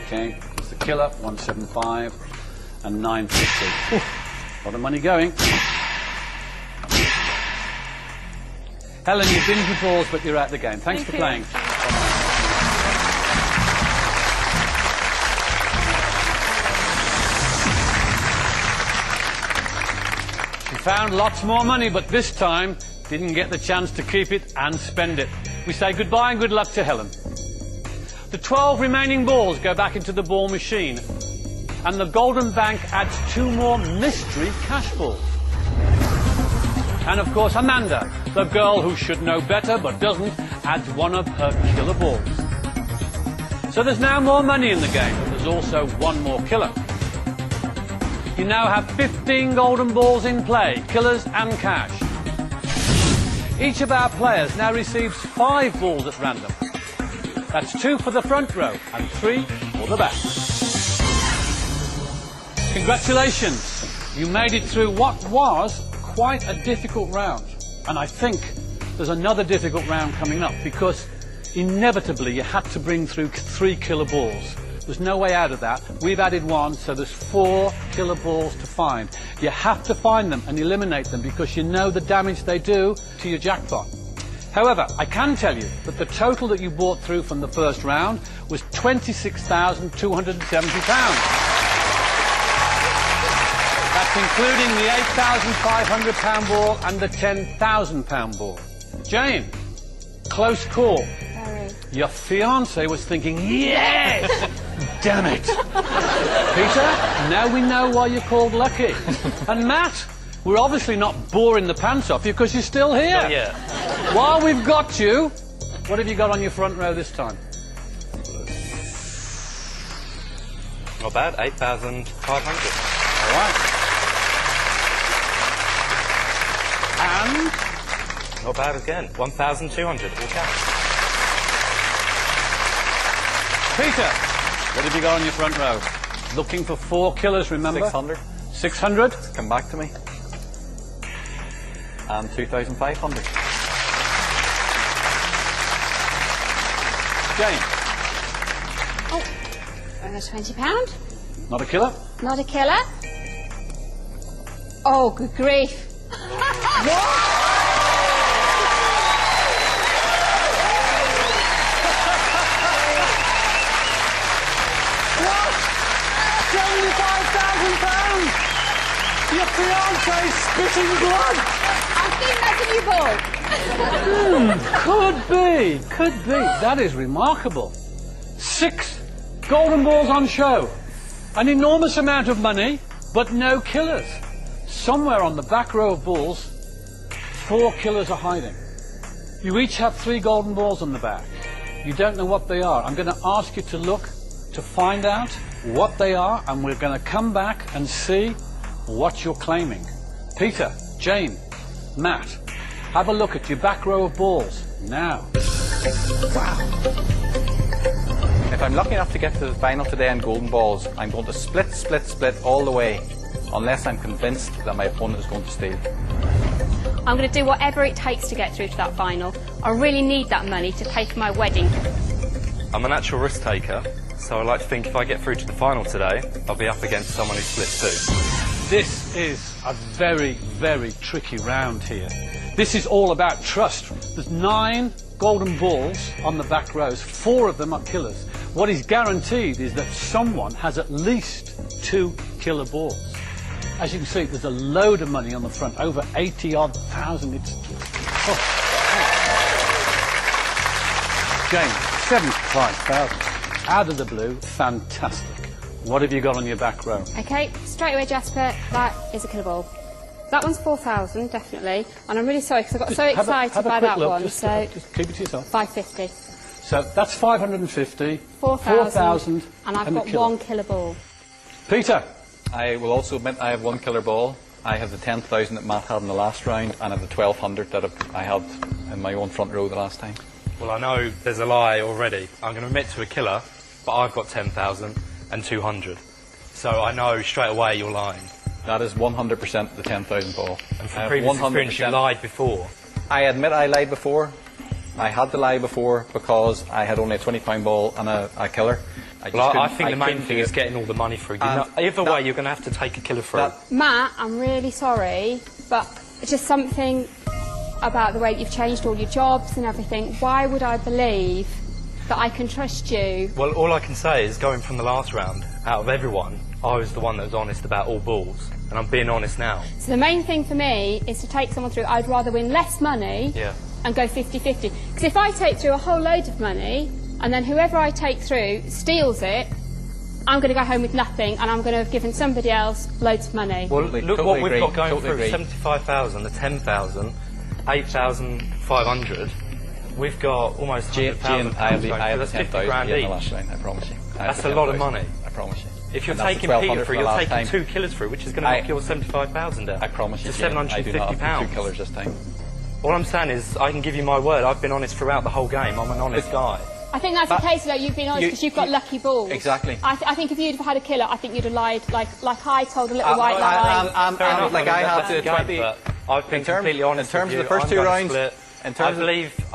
Okay, it's the killer, 175 and 950. A lot of money going. Helen, you've been for balls, but you're out the game. Thanks for playing. She found lots more money, but this time didn't get the chance to keep it and spend it. We say goodbye and good luck to Helen. The 12 remaining balls go back into the ball machine, and the Golden Bank adds 2 more mystery cash balls. And of course, Amanda, the girl who should know better but doesn't, adds 1 of her killer balls. So there's now more money in the game, but there's also 1 more killer. You now have 15 golden balls in play, killers and cash. Each of our players now receives 5 balls at random. That's 2 for the front row and 3 for the back. Congratulations! You made it through what was quite a difficult round. And I think there's another difficult round coming up, because inevitably you had to bring through 3 killer balls. There's no way out of that. We've added 1, so there's 4 killer balls to find. You have to find them and eliminate them, because you know the damage they do to your jackpot. However, I can tell you that the total that you brought through from the first round was £26,270. That's including the £8,500 ball and the £10,000 ball. Jane, close call. Very. Your fiancé was thinking, yes! Damn it. Peter, now we know why you're called lucky. And Matt, we're obviously not boring the pants off you because you're still here. Not yet. While we've got you, what have you got on your front row this time? Not bad, 8,500. All right. And? Not bad again, 1,200, all cash. Peter, what have you got on your front row? Looking for 4 killers, remember? 600. 600? Come back to me. And 2,500. Jane? Oh, £20. Not a killer? Not a killer. Oh, good grief. What? £75,000! Your fiancé's spitting blood! I think that's a new ball. Could be. That is remarkable. 6 golden balls on show. An enormous amount of money, but no killers. Somewhere on the back row of balls, 4 killers are hiding. You each have 3 golden balls on the back. You don't know what they are. I'm going to ask you to look to find out what they are, and we're going to come back and see what you're claiming. Peter, Jane, Matt, have a look at your back row of balls now. Wow. If I'm lucky enough to get to the final today in golden balls, I'm going to split all the way, unless I'm convinced that my opponent is going to steal. I'm going to do whatever it takes to get through to that final. I really need that money to pay for my wedding. I'm a natural risk taker, so I like to think if I get through to the final today, I'll be up against someone who splits too. This is a very, very tricky round here. This is all about trust. There's 9 golden balls on the back rows. 4 of them are killers. What is guaranteed is that someone has at least 2 killer balls. As you can see, there's a load of money on the front, over 80-odd thousand. It's James, 75,000. Out of the blue, fantastic. What have you got on your back row? Okay, straight away, Jasper, that is a killer ball. That one's 4,000, definitely. And I'm really sorry because I got so excited by that one. Just keep it to yourself. 550. So that's 550. 4,000. And I've got killer. 1 killer ball. Peter. I will also admit I have 1 killer ball. I have the 10,000 that Matt had in the last round, and I have the 1,200 that I had in my own front row the last time. Well, I know there's a lie already. I'm going to admit to a killer, but I've got 10,200. So I know straight away you're lying. That is 100% the 10,000 ball. And from previous experience, you lied before. I admit I lied before. I had to lie before because I had only a £20 ball and a killer. I think the main thing is getting all the money through. Either way, you're going to have to take a killer through. Matt, I'm really sorry, but it's just something about the way you've changed all your jobs and everything. Why would I believe that I can trust you? Well, all I can say is going from the last round, out of everyone, I was the one that was honest about all balls, and I'm being honest now. So the main thing for me is to take someone through. I'd rather win less money and go 50-50. Because if I take through a whole load of money, and then whoever I take through steals it, I'm going to go home with nothing, and I'm going to have given somebody else loads of money. Well, look what we've got going through, 75,000, the 10,000, 8,500. We've got almost 100,000 I have the that's 50 grand each. in the last round, I promise you. That's a lot of money. I promise you. If you're taking Peter through, you're taking 2 killers through, which is going to knock your 75,000 down. I promise you, to £750. I do not have 2 killers this time. All I'm saying is, I can give you my word, I've been honest throughout the whole game. I'm an honest guy. I think that's the case, though. You've been honest because you've got lucky balls. Exactly. I think if you'd have had a killer, I think you'd have lied like I told a little white lie. Like I have to 20. I've been completely honest. In terms of the first 2 rounds, I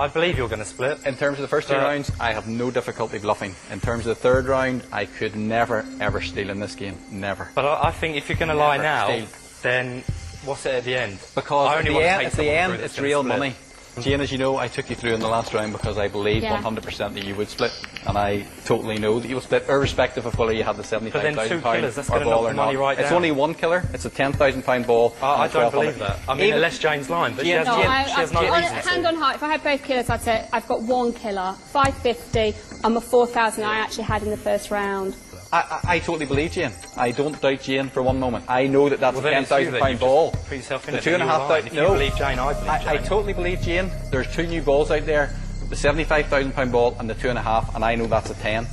believe you're going to split. In terms of the first 2 rounds, I have no difficulty bluffing. In terms of the 3rd round, I could never ever steal in this game. Never. But I think if you're going to lie now, then what's it at the end? Because at the end, it's real money. Jane, as you know, I took you through in the last round because I believed 100% that you would split, and I totally know that you will split, irrespective of whether you have the £75,000 ball or not. Right, it's only one killer. It's a £10,000 ball. I don't believe that. I mean, unless Jane's lying, but she has no reason to. Hand on heart, if I had both killers, I'd say I've got 1 killer, 550, and the 4,000 I actually had in the first round. I totally believe Jane. I don't doubt Jane for one moment. I know that that's a £10,000 ball. Put yourself in the it. 2,500. If you believe Jane, I believe Jane. I totally believe Jane. There's 2 new balls out there: the £75,000 ball and the 2.5, and I know that's a 10.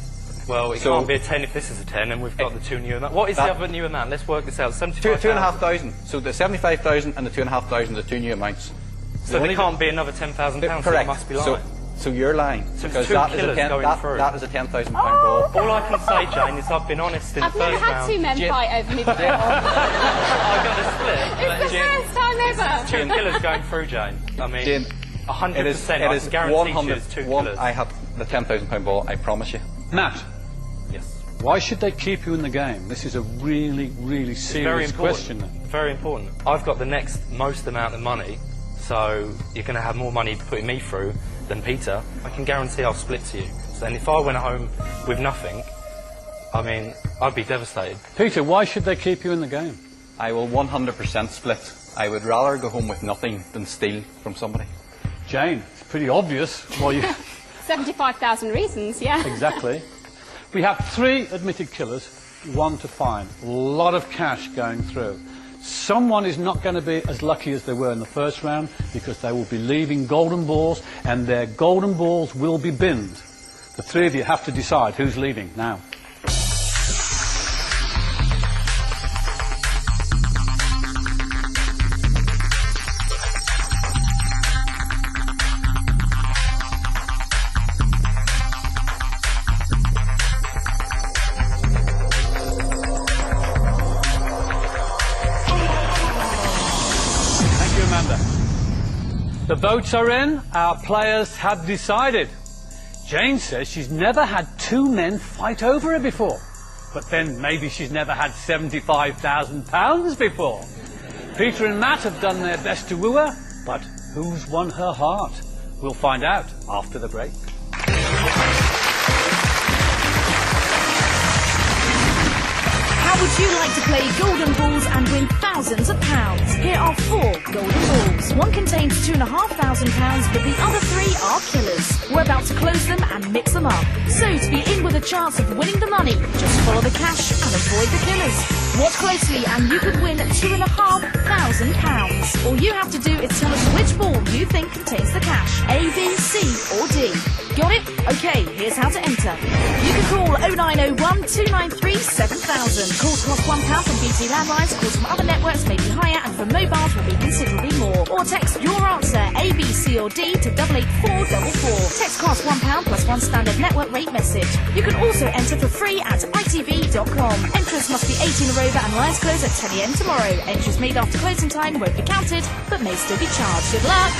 Well, it can't be a 10 if this is a 10, and we've got the 2 new amount. What is the other new amount? Let's work this out. 2,500. So the 75,000 and the 2,500 are the 2 new amounts. So there can't be another £10,000. Correct. So you must be lying. So you're lying, because that is a £10,000 ball. All I can say, Jane, is I've been honest in the first round. I've never had 2 men fight over me before. I've got a split. It's the first time ever. 2 killers going through, Jane. I mean, Jane, 100%. I can guarantee you it's 2 killers. I have the £10,000 ball, I promise you. Matt. Yes. Why should they keep you in the game? This is a really, really serious question. Very important. I've got the next most amount of money, so you're going to have more money putting me through than Peter. I can guarantee I'll split to you. And if I went home with nothing, I mean, I'd be devastated. Peter, why should they keep you in the game? I will 100% split. I would rather go home with nothing than steal from somebody. Jane, it's pretty obvious why you... 75,000 reasons, yeah. Exactly. We have 3 admitted killers, 1 to find. A lot of cash going through. Someone is not going to be as lucky as they were in the first round because they will be leaving golden balls, and their golden balls will be binned. The 3 of you have to decide who's leaving now. The votes are in. Our players have decided. Jane says she's never had 2 men fight over her before. But then maybe she's never had £75,000 before. Peter and Matt have done their best to woo her, but who's won her heart? We'll find out after the break. How would you like to play Golden Balls and win thousands of pounds? Here are 4 Golden Balls. One contains £2,500, but the other 3 are killers. We're about to close them and mix them up. So to be in with a chance of winning the money, just follow the cash and avoid the killers. Watch closely and you could win £2,500. All you have to do is tell us which ball you think contains the cash. A, B, C or D. Got it? Okay, here's how to enter. You can call 0901 293 7000. Calls cost £1 from BT landlines, calls from other networks may be higher, and from mobiles will be considerably more. Or text your answer, A, B, C or D to 88444. Text costs £1 plus 1 standard network rate message. You can also enter for free at itv.com. Entrance must be 18 or over and lines close at 10 AM tomorrow. Entries made after closing time won't be counted, but may still be charged. Good luck!